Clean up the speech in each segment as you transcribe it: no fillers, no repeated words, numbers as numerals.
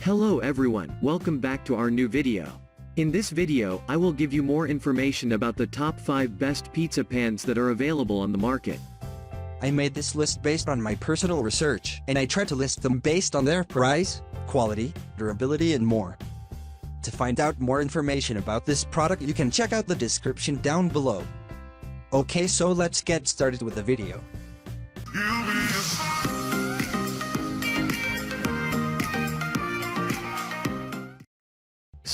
Hello everyone, welcome back to our new video. In this video, I will give you more information about the top 5 best pizza pans that are available on the market. I made this list based on my personal research, and I tried to list them based on their price, quality, durability and more. To find out more information about this product, you can check out the description down below. Okay, so let's get started with the video.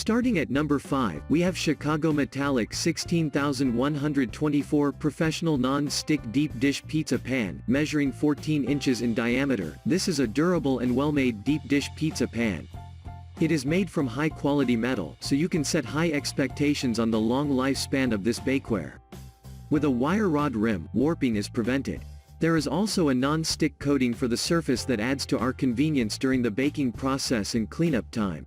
Starting at number 5, we have Chicago Metallic 16124 Professional Non-Stick Deep Dish Pizza Pan, measuring 14 inches in diameter. This is a durable and well-made deep dish pizza pan. It is made from high-quality metal, so you can set high expectations on the long lifespan of this bakeware. With a wire rod rim, warping is prevented. There is also a non-stick coating for the surface that adds to our convenience during the baking process and cleanup time.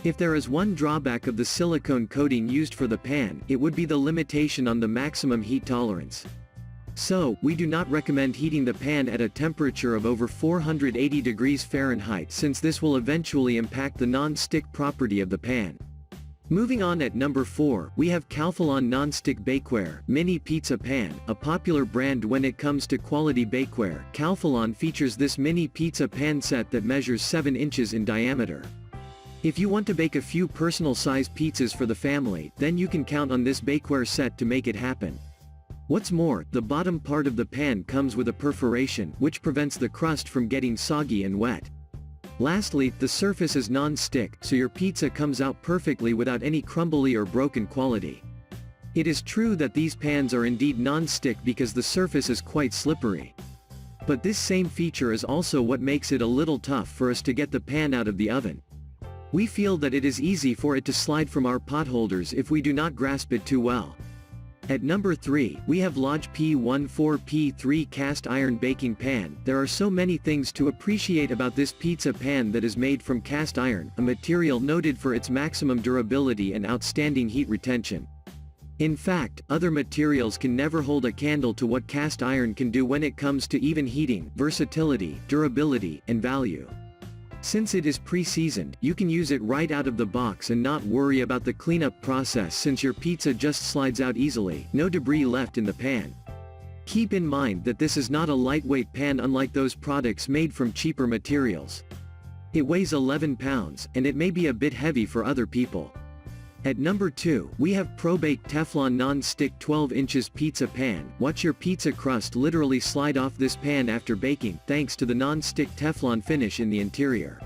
If there is one drawback of the silicone coating used for the pan, it would be the limitation on the maximum heat tolerance. So, we do not recommend heating the pan at a temperature of over 480 degrees Fahrenheit since this will eventually impact the non-stick property of the pan. Moving on at number 4, we have Calphalon Non-Stick Bakeware Mini Pizza Pan, a popular brand when it comes to quality bakeware. Calphalon features this mini pizza pan set that measures 7 inches in diameter. If you want to bake a few personal-sized pizzas for the family, then you can count on this bakeware set to make it happen. What's more, the bottom part of the pan comes with a perforation, which prevents the crust from getting soggy and wet. Lastly, the surface is non-stick, so your pizza comes out perfectly without any crumbly or broken quality. It is true that these pans are indeed non-stick because the surface is quite slippery. But this same feature is also what makes it a little tough for us to get the pan out of the oven. We feel that it is easy for it to slide from our potholders if we do not grasp it too well. At number 3, we have Lodge P14P3 Cast Iron Baking Pan. There are so many things to appreciate about this pizza pan that is made from cast iron, a material noted for its maximum durability and outstanding heat retention. In fact, other materials can never hold a candle to what cast iron can do when it comes to even heating, versatility, durability, and value. Since it is pre-seasoned, you can use it right out of the box and not worry about the cleanup process since your pizza just slides out easily, no debris left in the pan. Keep in mind that this is not a lightweight pan unlike those products made from cheaper materials. It weighs 11 pounds, and it may be a bit heavy for other people. At number 2, we have ProBake Teflon Non-Stick 12 inches Pizza Pan. Watch your pizza crust literally slide off this pan after baking, thanks to the non-stick Teflon finish in the interior.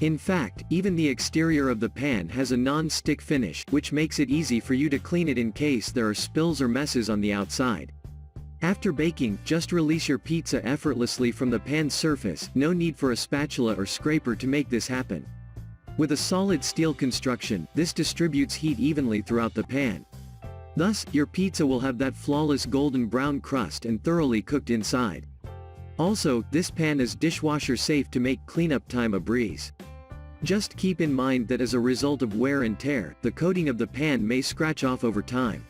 In fact, even the exterior of the pan has a non-stick finish, which makes it easy for you to clean it in case there are spills or messes on the outside. After baking, just release your pizza effortlessly from the pan's surface, no need for a spatula or scraper to make this happen. With a solid steel construction, this distributes heat evenly throughout the pan. Thus, your pizza will have that flawless golden brown crust and thoroughly cooked inside. Also, this pan is dishwasher safe to make cleanup time a breeze. Just keep in mind that as a result of wear and tear, the coating of the pan may scratch off over time.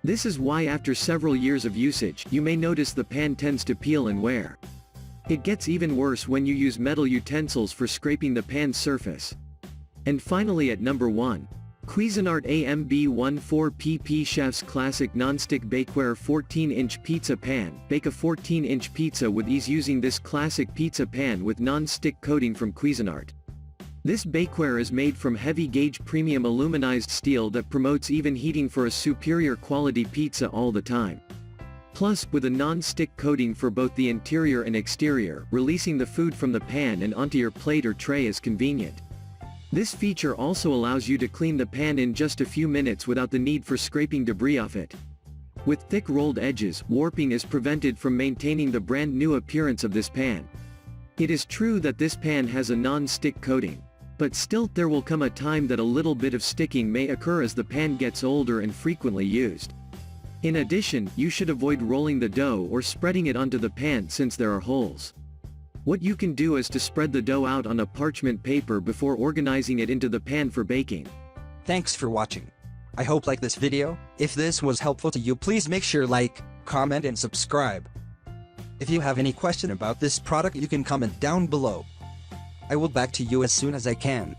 This is why after several years of usage, you may notice the pan tends to peel and wear. It gets even worse when you use metal utensils for scraping the pan's surface. And finally at number 1, Cuisinart AMB14PP Chef's Classic Nonstick Bakeware 14-inch Pizza Pan. Bake a 14-inch pizza with ease using this classic pizza pan with non-stick coating from Cuisinart. This bakeware is made from heavy-gauge premium aluminized steel that promotes even heating for a superior quality pizza all the time. Plus, with a non-stick coating for both the interior and exterior, releasing the food from the pan and onto your plate or tray is convenient. This feature also allows you to clean the pan in just a few minutes without the need for scraping debris off it. With thick rolled edges, warping is prevented from maintaining the brand new appearance of this pan. It is true that this pan has a non-stick coating. But still, there will come a time that a little bit of sticking may occur as the pan gets older and frequently used. In addition, you should avoid rolling the dough or spreading it onto the pan since there are holes. What you can do is to spread the dough out on a parchment paper before organizing it into the pan for baking. Thanks for watching. I hope like this video. If this was helpful to you, please make sure like, comment and subscribe. If you have any question about this product, you can comment down below. I will back to you as soon as I can.